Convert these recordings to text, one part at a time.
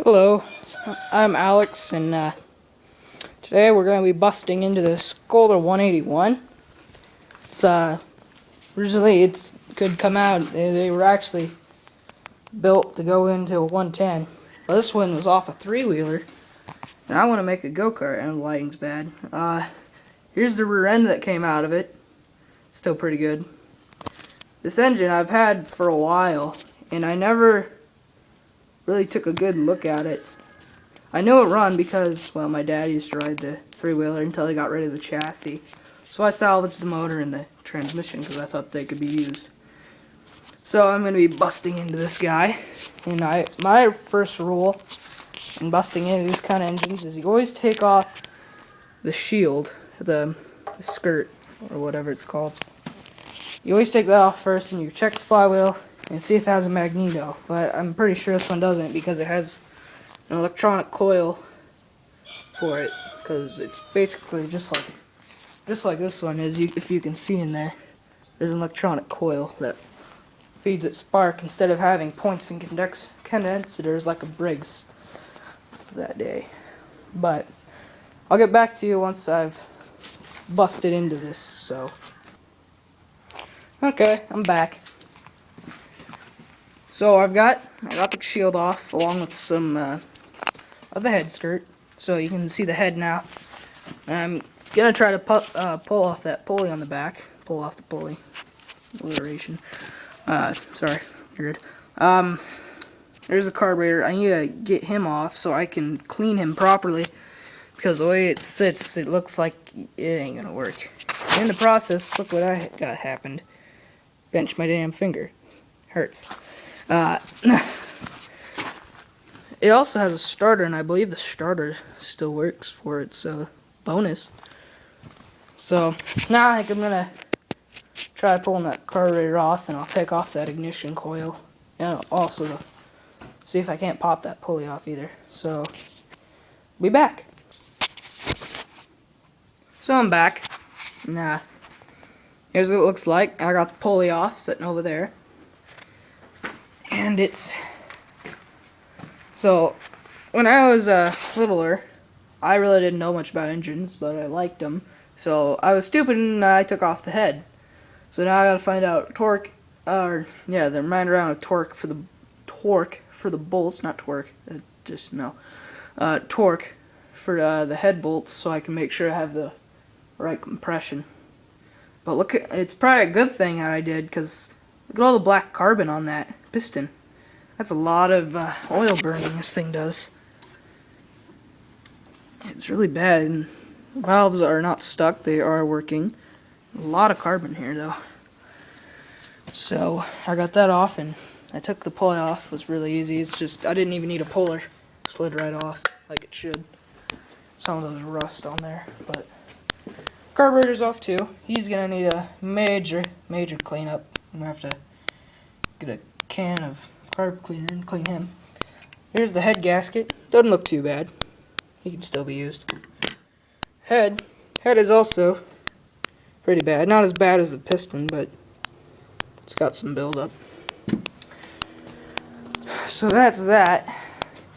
Hello, I'm Alex, and today we're going to be busting into this Kohler 181. It's originally it could come out. They were actually built to go into a 110. But this one was off a three-wheeler, and I want to make a go-kart, and the lighting's bad. Here's the rear end that came out of it. Still pretty good. This engine I've had for a while, and I never really took a good look at it. I know it run because, well, my dad used to ride the three-wheeler until he got rid of the chassis. So I salvaged the motor and the transmission because I thought they could be used. So I'm going to be busting into this guy. And my first rule in busting into these kind of engines is you always take off the shield, the skirt, or whatever it's called. You always take that off first and you check the flywheel and see if it has a magneto. But I'm pretty sure this one doesn't because it has an electronic coil for it, because it's basically just like this one is. If you can see in there, there's an electronic coil that feeds it spark instead of having points and condensators like a Briggs that day. But I'll get back to you once I've busted into this. So okay, I'm back. So I got the shield off along with some of the head skirt, so you can see the head now. I'm gonna try to pull off that pulley on the back. Pull off the pulley. Alliteration. Sorry, you're good. There's the carburetor. I need to get him off so I can clean him properly, because the way it sits, it looks like it ain't gonna work. In the process, look what I got happened. Benched my damn finger. Hurts. It also has a starter, and I believe the starter still works for it, so bonus. So now I think I'm gonna try pulling that carburetor off, and I'll take off that ignition coil, and also see if I can't pop that pulley off either. So be back. So I'm back. Nah. Here's what it looks like. I got the pulley off, sitting over there. And it's... So, when I was littler, I really didn't know much about engines, but I liked them. So, I was stupid and I took off the head. So now I gotta find out torque, the reminder around of torque for the bolts, not torque, torque for the head bolts, so I can make sure I have the right compression. But look, it's probably a good thing that I did, because look at all the black carbon on that piston. That's a lot of oil burning this thing does. It's really bad, and valves are not stuck, they are working. A lot of carbon here though. So I got that off, and I took the pulley off. It was really easy. It's just, I didn't even need a puller. Slid right off like it should. Some of those rust on there, but carburetor's off too. He's gonna need a major cleanup. I'm gonna have to get a can of carb cleaner and clean him. Here's the head gasket. Doesn't look too bad. He can still be used. Head is also pretty bad. Not as bad as the piston, but it's got some buildup. So that's that.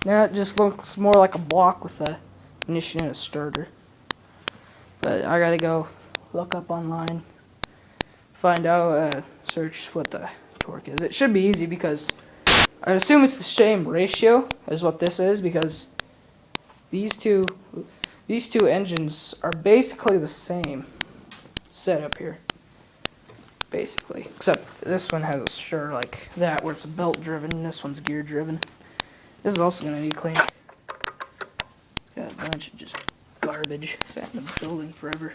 Now it just looks more like a block with a ignition and a starter. But I gotta go look up online, find out, search what the torque is. It should be easy because I assume it's the same ratio as what this is, because these two engines are basically the same setup here. Basically, except this one has a sure like that where it's belt driven, and this one's gear driven. This is also gonna need cleaning. Got a bunch of just garbage sat in the building forever.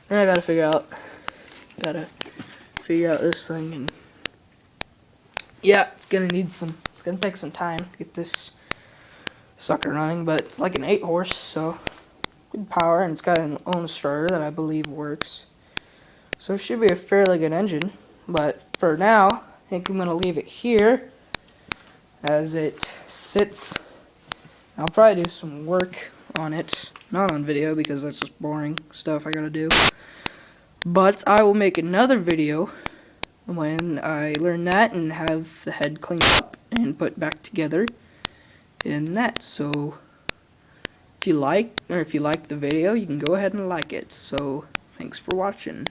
And I gotta figure out this thing, and yeah, it's gonna take some time to get this sucker running, but it's like an 8-horse, so good power, and it's got an own starter that I believe works. So it should be a fairly good engine, but for now, I think I'm gonna leave it here as it sits. I'll probably do some work on it, not on video because that's just boring stuff I gotta do. But I will make another video when I learn that and have the head cleaned up and put back together. in that. So if you liked the video, you can go ahead and like it. So thanks for watching.